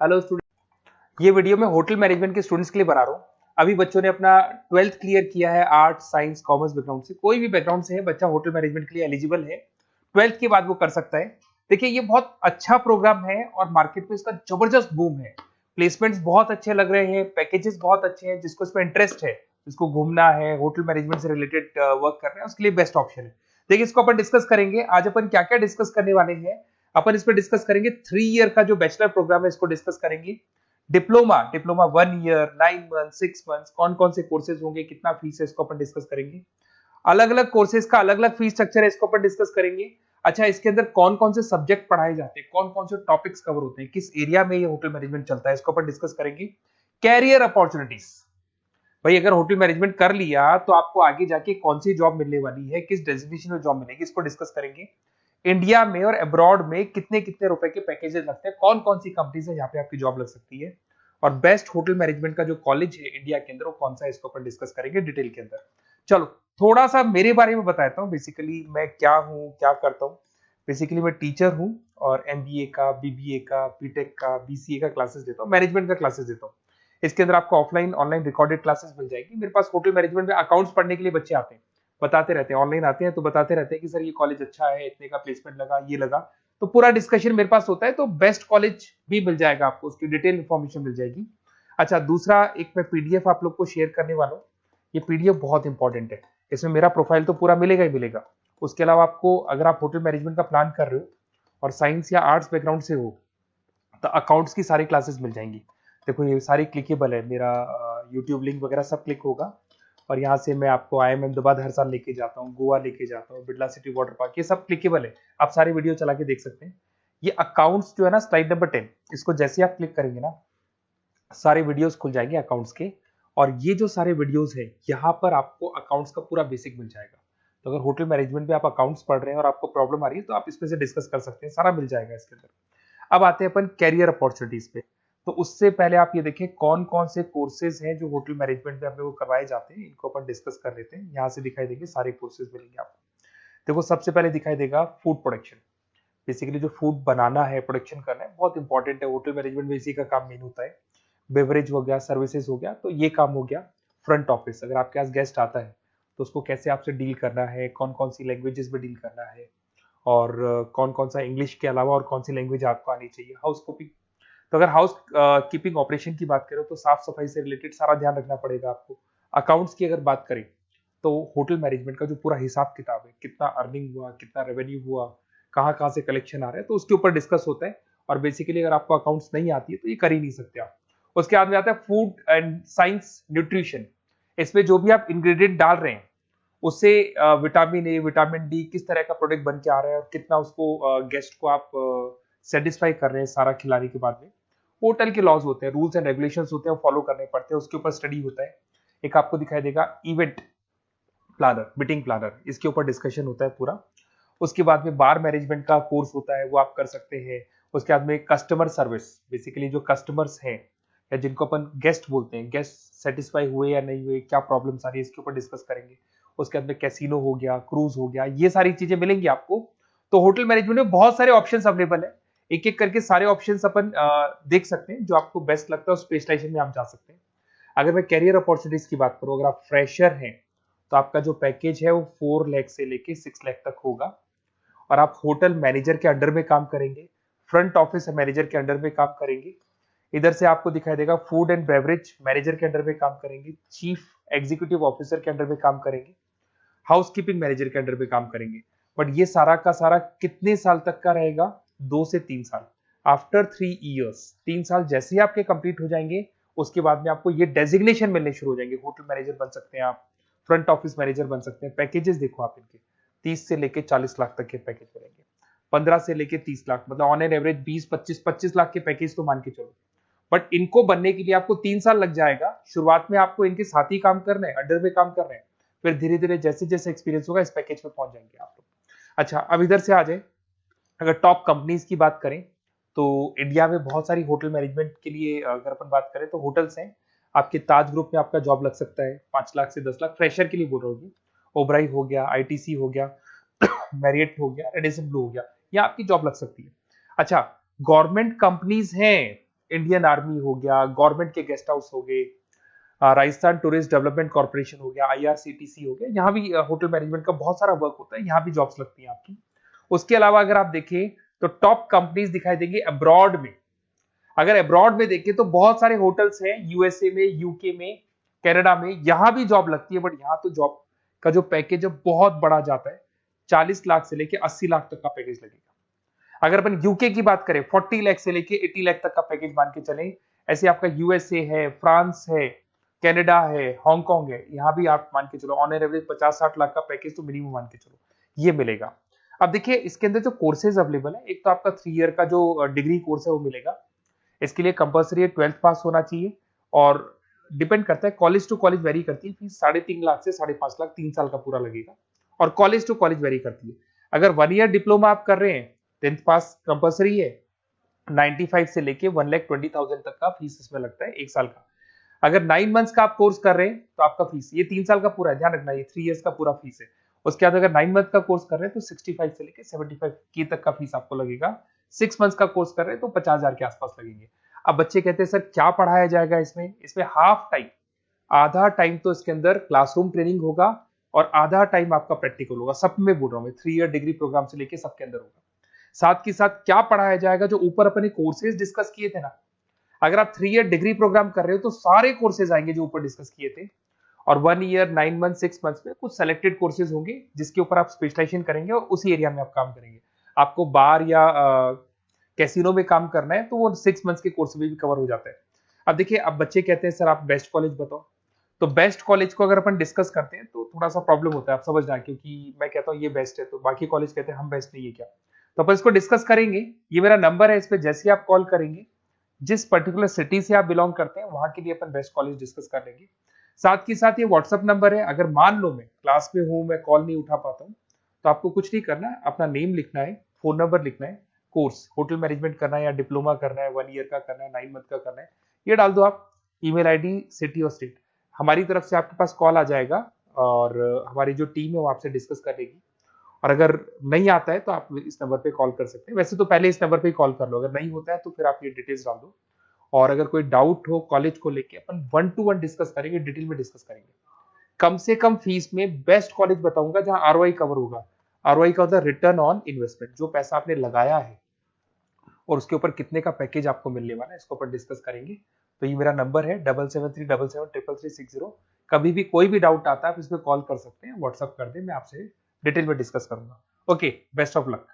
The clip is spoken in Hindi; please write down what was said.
हेलो स्टूडेंट, ये वीडियो मैं होटल मैनेजमेंट के स्टूडेंट्स के लिए बना रहा हूँ। अभी बच्चों ने अपना 12th क्लियर किया है, आर्ट साइंस कॉमर्स बैकग्राउंड से, कोई भी बैकग्राउंड से है बच्चा होटल मैनेजमेंट के लिए एलिजिबल है। 12th के बाद वो कर सकता है। देखिए, ये बहुत अच्छा प्रोग्राम है और मार्केट में इसका जबरदस्त बूम है। प्लेसमेंट्स बहुत अच्छे लग रहे हैं, पैकेजेस बहुत अच्छे हैं। जिसको इसमें इंटरेस्ट है, जिसको घूमना है, होटल मैनेजमेंट से रिलेटेड वर्क करना है, उसके लिए बेस्ट ऑप्शन है। देखिए, इसको अपन डिस्कस करेंगे आज। अपन क्या क्या डिस्कस करने वाले हैं, अपन इस पर डिस्कस करेंगे 3 ईयर का जो बैचलर प्रोग्राम है इसको डिस्कस करेंगे। Diploma diploma 1 year, 9 month, 6 month, कौन कौन से कोर्सेज होंगे, कितना फीस है, इसको अपन डिस्कस करेंगे। अलग अलग कोर्सेज का अलग अलग फीस स्ट्रक्चर है, इसको अपन डिस्कस करेंगे। अच्छा, इसके अंदर कौन कौन से सब्जेक्ट पढ़ाए जाते हैं, कौन कौन से टॉपिक्स कवर होते हैं, किस एरिया में ये होटल मैनेजमेंट चलता है, इसको अपन डिस्कस करेंगे। कैरियर अपॉर्चुनिटीज, भाई अगर होटल मैनेजमेंट कर लिया तो आपको आगे जाके कौन सी जॉब मिलने वाली है, किस डेजिग्नेशन में जॉब मिलेगी, इसको डिस्कस करेंगे। इंडिया में और अब्रॉड में कितने कितने रुपए के पैकेजेस लगते हैं, कौन कौन सी कंपनीज है जहां पे आपकी जॉब लग सकती है, और बेस्ट होटल मैनेजमेंट का जो कॉलेज है इंडिया के अंदर वो कौन सा है, इसको अपन डिस्कस करेंगे डिटेल के अंदर। चलो, थोड़ा सा मेरे बारे में बताता हूँ। बेसिकली मैं क्या हूँ, क्या करता हूँ। बेसिकली मैं टीचर हूँ और एमबीए का, बीबीए का, बीटेक का, बीसीए का क्लासेस देता हूँ, मैनेजमेंट का क्लासेस देता हूँ। इसके अंदर आपको ऑफलाइन ऑनलाइन रिकॉर्डेड क्लासेस मिल जाएगी। मेरे पास होटल मैनेजमेंट में अकाउंट्स पढ़ने के लिए बच्चे आते हैं, बताते रहते हैं, ऑनलाइन आते हैं तो बताते रहते हैं कि सर ये कॉलेज अच्छा है, इतने का प्लेसमेंट लगा, ये लगा। तो पूरा डिस्कशन मेरे पास होता है, तो बेस्ट कॉलेज भी मिल जाएगा आपको, उसकी डिटेल इंफॉर्मेशन मिल जाएगी। अच्छा, दूसरा एक मैं पीडीएफ आप लोग को शेयर करने वाला हूँ। ये पीडीएफ बहुत इंपॉर्टेंट है, इसमें मेरा प्रोफाइल तो पूरा मिलेगा ही मिलेगा। उसके अलावा आपको, अगर आप होटल मैनेजमेंट का प्लान कर रहे हो और साइंस या आर्ट्स बैकग्राउंड से हो, तो अकाउंट्स की सारी क्लासेस मिल जाएंगी। देखो, ये सारी क्लिकेबल है, मेरा यूट्यूब लिंक वगैरह सब क्लिक होगा। और यहाँ से मैं आपको IIM अहमदाबाद हर साल लेके जाता हूँ, गोवा लेके जाता हूँ, बिरला सिटी वाटर पार्क, ये सब क्लिकेबल है। आप सारे वीडियो चला के देख सकते हैं। ये अकाउंट्स जो है ना, स्लाइड नंबर 10, इसको जैसे आप क्लिक करेंगे ना, सारे वीडियोस खुल जाएंगे अकाउंट्स के। और ये जो सारे वीडियोस है, यहाँ पर आपको अकाउंट्स का पूरा बेसिक मिल जाएगा। तो अगर होटल मैनेजमेंट में आप अकाउंट्स पढ़ रहे हैं और आपको प्रॉब्लम आ रही है, तो आप इसमें से डिस्कस कर सकते हैं, सारा मिल जाएगा इसके अंदर। अब आते हैं अपन कैरियर अपॉर्चुनिटीज पे। तो उससे पहले आप ये देखें कौन कौन से कोर्सेज हैं जो होटल मैनेजमेंट में अपने को करवाए जाते हैं, इनको अपन डिस्कस कर लेते हैं। यहाँ से दिखाई देंगे सारे कोर्सेज मिलेंगे आपको। देखो, सबसे पहले दिखाई देगा फूड प्रोडक्शन। बेसिकली जो फूड बनाना है, प्रोडक्शन करना है, बहुत इंपॉर्टेंट है। होटल मैनेजमेंट में इसी का काम मेन होता है। बेवरेज हो गया, सर्विसेज हो गया, तो ये काम हो गया। फ्रंट ऑफिस, अगर आपके पास गेस्ट आता है तो उसको कैसे आपसे डील करना है, कौन कौन सी लैंग्वेजेस में डील करना है, और कौन कौन सा इंग्लिश के अलावा और कौन सी लैंग्वेज आपको आनी चाहिए। हाउस कीपिंग, तो अगर हाउस कीपिंग ऑपरेशन की बात करें तो साफ सफाई से रिलेटेड सारा ध्यान रखना पड़ेगा आपको। अकाउंट्स की अगर बात करें तो होटल मैनेजमेंट का जो पूरा हिसाब किताब है, कितना अर्निंग हुआ, कितना रेवेन्यू हुआ, कहाँ कहाँ से कलेक्शन आ रहा है, तो उसके ऊपर डिस्कस होता है। और बेसिकली अगर आपको अकाउंट्स नहीं आती है तो ये कर ही नहीं सकते आप। उसके बाद में आता है फूड एंड साइंस न्यूट्रिशन। इसमें जो भी आप इंग्रेडिएंट डाल रहे हैं उससे विटामिन ए, विटामिन डी, किस तरह का प्रोडक्ट बन के आ रहा है और कितना उसको गेस्ट को आप सेटिस्फाई कर रहे हैं सारा खिलाने के बाद में। होटल के लॉज होते हैं, रूल्स एंड रेगुलेशंस होते हैं, फॉलो करने पड़ते हैं, उसके ऊपर स्टडी होता है। एक आपको दिखाई देगा इवेंट प्लानर, मीटिंग प्लानर, इसके ऊपर डिस्कशन होता है पूरा। उसके बाद में बार मैनेजमेंट का कोर्स होता है, वो आप कर सकते हैं। उसके बाद में कस्टमर सर्विस, बेसिकली जो कस्टमर्स हैं या जिनको अपन गेस्ट बोलते हैं, गेस्ट सेटिस्फाई हुए या नहीं हुए, क्या प्रॉब्लम्स आ रही है, इसके ऊपर डिस्कस करेंगे। उसके बाद में कैसीनो हो गया, क्रूज हो गया, ये सारी चीजें मिलेंगी आपको। तो होटल मैनेजमेंट में बहुत सारे ऑप्शंस अवेलेबल है। एक एक करके सारे ऑप्शंस अपन देख सकते हैं, जो आपको बेस्ट लगता है उस स्पेशलाइजेशन में आप जा सकते हैं। अगर मैं कैरियर अपॉर्चुनिटीज की बात करूं, अगर आप फ्रेशर हैं तो आपका जो पैकेज है वो 4 लाख से लेके 6 लाख तक होगा। और आप होटल मैनेजर के अंडर में काम करेंगे, फ्रंट ऑफिस मैनेजर के अंडर में काम करेंगे। इधर से आपको दिखाई देगा फूड एंड बेवरेज मैनेजर के अंडर में काम करेंगे, चीफ एग्जीक्यूटिव ऑफिसर के अंडर में काम करेंगे, हाउस कीपिंग मैनेजर के अंडर में काम करेंगे। बट ये सारा का सारा कितने साल तक का रहेगा? 2 से 3 साल। आफ्टर 3 इयर्स, 3 साल जैसे ही आपके कंप्लीट हो जाएंगे, उसके बाद में आपको ये डेजिग्नेशन मिलने शुरू हो जाएंगे। होटल मैनेजर बन सकते हैं आप, फ्रंट ऑफिस मैनेजर बन सकते हैं। पैकेजेस देखो आप इनके, 30 से लेके 40 लाख तक के पैकेज मिलेंगे, 15 से लेके 30 लाख, मतलब ऑन एन एवरेज 20, 25, 25 लाख के पैकेज तो मान के चलो। बट इनको बनने के लिए आपको 3 साल लग जाएगा। शुरुआत में आपको इनके साथ ही काम करना है, अंडर में काम कर रहे हैं, फिर धीरे धीरे जैसे जैसे एक्सपीरियंस होगा इस पैकेज पे पहुंच जाएंगे आप लोग। अच्छा, अब इधर से आ जाए, अगर टॉप कंपनीज की बात करें तो इंडिया में बहुत सारी होटल मैनेजमेंट के लिए अगर अपन बात करें तो होटल्स हैं। आपके ताज ग्रुप में आपका जॉब लग सकता है 5 लाख से 10 लाख, फ्रेशर के लिए बोल रहा हूँ। ओबराई हो गया, आईटीसी हो गया, मैरियट हो गया, रेडिसन ब्लू हो गया, यहाँ आपकी जॉब लग सकती है। अच्छा, गवर्नमेंट कंपनीज हैं इंडियन आर्मी हो गया, गवर्नमेंट के गेस्ट हाउस हो गए, राजस्थान टूरिस्ट डेवलपमेंट कॉर्पोरेशन हो गया, आईआरसीटीसी हो गया, यहाँ भी होटल मैनेजमेंट का बहुत सारा वर्क होता है, यहाँ भी जॉब्स लगती हैं आपकी। उसके अलावा अगर आप देखें तो टॉप कंपनीज दिखाई देंगी अब्रॉड में। अगर अब्रॉड में देखें तो बहुत सारे होटल्स हैं यूएसए में, यूके में, कनाडा में, यहां भी जॉब लगती है, बट यहाँ तो जॉब का जो पैकेज है बहुत बड़ा जाता है, 40 लाख से लेके 80 लाख तक का पैकेज लगेगा। अगर अपन यूके की बात करें 40 लाख से लेके 80 लाख तक का पैकेज मान के चलें। ऐसे आपका यूएसए है, फ्रांस है, कनाडा है, हांगकांग है, यहाँ भी आप मान के चलो ऑन एन एवरेज 50-60 लाख का पैकेज तो मिनिमम मान के चलो ये मिलेगा। अब देखिए इसके अंदर जो कोर्सेज अवेलेबल है, एक तो आपका 3 ईयर का जो डिग्री कोर्स है वो मिलेगा। इसके लिए कंपलसरी 12th पास होना चाहिए, और डिपेंड करता है कॉलेज टू कॉलेज वेरी करती है फीस, 3.5 लाख से 5.5 लाख 3 साल का पूरा लगेगा, और कॉलेज टू कॉलेज वेरी करती है। अगर 1 ईयर डिप्लोमा आप कर रहे हैं, 10th पास कंपलसरी है, 95 से लेके 1,20,000 तक का फीस इसमें लगता है 1 साल का। अगर 9 मंथ्स का आप कोर्स कर रहे हैं तो आपका फीस, ये 3 साल का पूरा है, ध्यान रखना, ये 3 इयर्स का पूरा फीस है। उसके बाद अगर 9 मंथ का कोर्स कर रहे हैं तो 65 से लेके 75 के तक का फीस आपको लगेगा। 6 मंथ्स का कोर्स कर रहे हैं तो 50,000 के आसपास लगेंगे। अब बच्चे कहते हैं सर क्या पढ़ाया जाएगा इसमें? इसमें हाफ टाइम, आधा टाइम तो इसके अंदर क्लासरूम ट्रेनिंग होगा और आधा टाइम आपका प्रैक्टिकल होगा। सब में बोल रहा हूं मैं, 3 ईयर डिग्री प्रोग्राम से लेके सबके अंदर होगा। साथ के साथ क्या पढ़ाया जाएगा, जो ऊपर अपने कोर्सेज डिस्कस किए थे ना, अगर आप 3 ईयर डिग्री प्रोग्राम कर रहे हो तो सारे कोर्सेज आएंगे जो ऊपर डिस्कस किए थे, और 1 ईयर, 9 मंथ, 6 मंथ्स में कुछ सेलेक्टेड कोर्सेज होंगे जिसके ऊपर आप स्पेशलाइजेशन करेंगे और उसी एरिया में आप काम करेंगे। आपको बार या कैसीनो में काम करना है तो वो 6 मंथ्स के कोर्स में भी कवर हो जाता है। अब देखिए, अब बच्चे कहते हैं सर आप बेस्ट कॉलेज बताओ, तो बेस्ट कॉलेज को अगर अपन डिस्कस करते हैं तो थोड़ा सा प्रॉब्लम होता है, आप समझ रहे हैं, क्योंकि मैं कहता हूँ ये बेस्ट है तो बाकी कॉलेज कहते हैं हम बेस्ट नहीं है क्या, तो अपन इसको डिस्कस करेंगे। ये मेरा नंबर है, इस पे जैसे ही आप कॉल करेंगे, जिस पर्टिकुलर सिटी से आप बिलोंग करते हैं वहां के लिए अपन बेस्ट कॉलेज डिस्कस कर लेंगे। साथ के साथ ये व्हाट्सअप नंबर है, अगर मान लो मैं क्लास में हूं, मैं कॉल नहीं उठा पाता हूँ, तो आपको कुछ नहीं करना है, अपना नेम लिखना है, फोन नंबर लिखना है, कोर्स होटल मैनेजमेंट करना है या डिप्लोमा करना है, 1 ईयर का करना है, 9 मंथ का करना है, ये डाल दो आप, ईमेल आईडी, सिटी और स्टेट, हमारी तरफ से आपके पास कॉल आ जाएगा और हमारी जो टीम है वो आपसे डिस्कस कर लेगी। और अगर नहीं आता है तो आप इस नंबर पे कॉल कर सकते हैं, वैसे तो पहले इस नंबर पे कॉल कर लो, अगर नहीं होता है तो फिर आप ये डिटेल्स डाल दो। और अगर कोई डाउट हो कॉलेज को लेके, अपन 1 to 1 डिस्कस करेंगे, डिटेल में डिस्कस करेंगे। कम से कम फीस में बेस्ट कॉलेज बताऊंगा जहां आरओआई कवर होगा। आरओआई का होता है रिटर्न ऑन इन्वेस्टमेंट, जो पैसा आपने लगाया है और उसके ऊपर कितने का पैकेज आपको मिलने वाला है, इसको अपन डिस्कस करेंगे। तो ये मेरा नंबर है 7737733360। कभी भी कोई भी डाउट आता है आप इस पर कॉल कर सकते हैं, व्हाट्सअप कर दे, मैं आपसे डिटेल में डिस्कस करूंगा। Okay, best of luck.